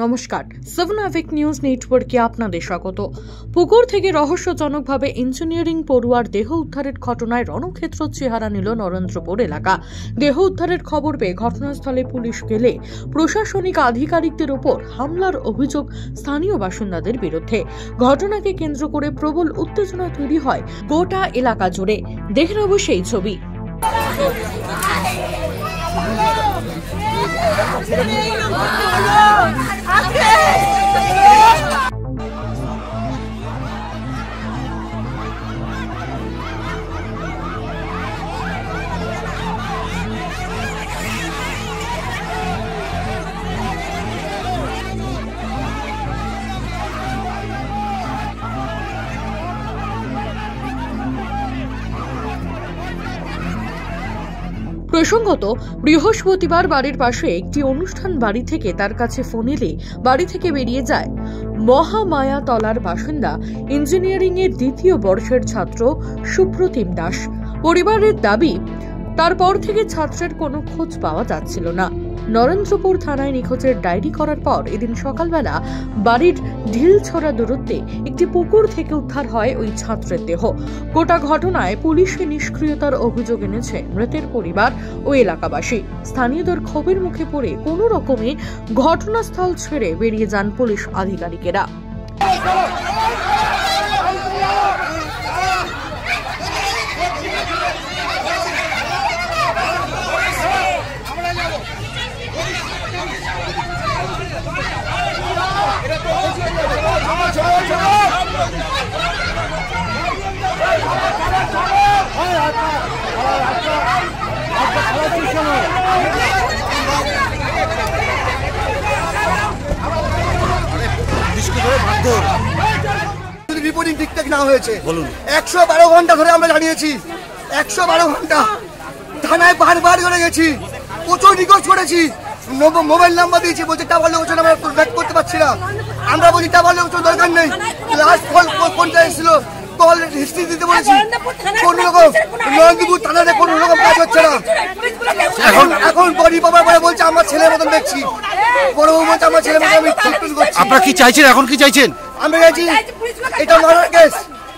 নমস্কার, 7 আভিক নিউজ নেটওয়ার্কে আপনাদের স্বাগত। পুকুর থেকে রহস্যজনকভাবে ইঞ্জিনিয়ারিং পড়ুয়ার দেহ উদ্ধারের ঘটনায় রণক্ষেত্র চেহারা নিল নরেন্দ্রপুর এলাকা। দেহ উদ্ধারের খবর পেয়ে ঘটনাস্থলে পুলিশ গেলে প্রশাসনিক আধিকারিকদের উপর হামলার অভিযোগ স্থানীয় বাসিন্দাদের বিরুদ্ধে। ঘটনাকে কেন্দ্র করে প্রবল উত্তেজনা তৈরি হয় গোটা এলাকা জুড়ে। দেখে নেব সেই ছবি। প্রসঙ্গত, বৃহস্পতিবার বাড়ির পাশে একটি অনুষ্ঠান বাড়ি থেকে তার কাছে ফোন এলে বাড়ি থেকে বেরিয়ে যায় মহামায়াতলার বাসিন্দা ইঞ্জিনিয়ারিং এর দ্বিতীয় বর্ষের ছাত্র সুপ্রতিম দাস। পরিবারের দাবি, তারপর থেকে ছাত্রের কোনো খোঁজ পাওয়া যাচ্ছিল না। নরেন্দ্রপুর থানায় নিখোঁজের ডায়েরি করার পর এদিন সকালবেলা বাড়ির ঢিলছড়া দূরত্বে একটি পুকুর থেকে উদ্ধার হয় ওই ছাত্রের দেহ। গোটা ঘটনায় পুলিশের নিষ্ক্রিয়তার অভিযোগ এনেছে মৃতের পরিবার ও এলাকাবাসী। স্থানীয়দের ক্ষোভের মুখে পড়ে কোনো রকমে ঘটনাস্থল ছেড়ে বেরিয়ে যান পুলিশ আধিকারিকেরা। রিপোর্টিং ঠিকঠাক না হয়েছে, 112 ঘন্টা ধরে আমরা জানিয়েছি, 112 ঘন্টা থানায় বারবার করে গেছি, প্রচুর রিকোয়েস্ট করেছি, মোবাইল নাম্বার দিয়েছি, বলছে টাওয়ার লোকেশন আমরা ব্যাক করতে পারছি না। আমরা বলি টাওয়ার লোকেশন দরকার নেই। লাস্ট কোনটা এসেছিল কল হিস্ট্রি দিতে বলেছি, কোন রকম নরেন্দ্রপুর থানাতে কোন রকম কাজ হচ্ছে না। এখন বডি পাবার পরে বলছে আমার ছেলের মতন দেখছি, বড় বউ বলছে আমার ছেলের মতন আমি ট্রিটমেন্ট করছি। আপনারা কি চাইছেন, এখন কি চাইছেন? আমরা গেছি, এটা মার্ডার কেস,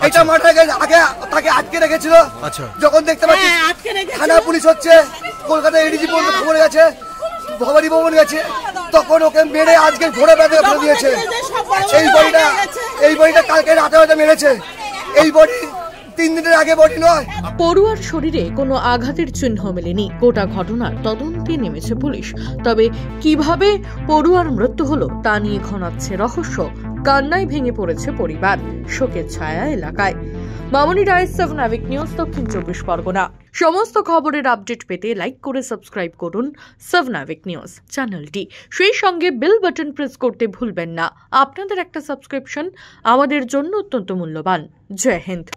এটা মার্ডার কেস। আগে তাকে আটকে রেখেছিল, যখন দেখতে পাচ্ছি থানা পুলিশ হচ্ছে, কলকাতা এডিজি পর্যন্ত খবর গেছে, ভবানী ভবন গেছে, তখন ওকে মেরে আজকে ঘোড়া বেঁধে ফেলে দিয়েছে। এই বডিটা কালকে রাতে হয়তো মেরেছে। এই বডি 3 দিনের আগে বডি নয়। পড়ুয়ার শরীরে কোনো আঘাতের চিহ্ন মেলেনি। গোটা ঘটনার তদন্তে নেমেছে পুলিশ। তবে কিভাবে পড়ুয়ার মৃত্যু হলো তা নিয়ে ঘনাচ্ছে রহস্য। কান্নায় ভেঙে পড়েছে পরিবার, শোকের ছায়া এলাকায়। মামনি রায়, 7 আভিক নিউজ, দক্ষিণ 24 পরগনা। সমস্ত খবরের আপডেট পেতে লাইক করে সাবস্ক্রাইব করুন 7 আভিক নিউজ চ্যানেলটি। সেই সঙ্গে বেল বাটন প্রেস করতে ভুলবেন না। আপনাদের একটা সাবস্ক্রিপশন আমাদের জন্য অত্যন্ত মূল্যবান। জয় হিন্দ।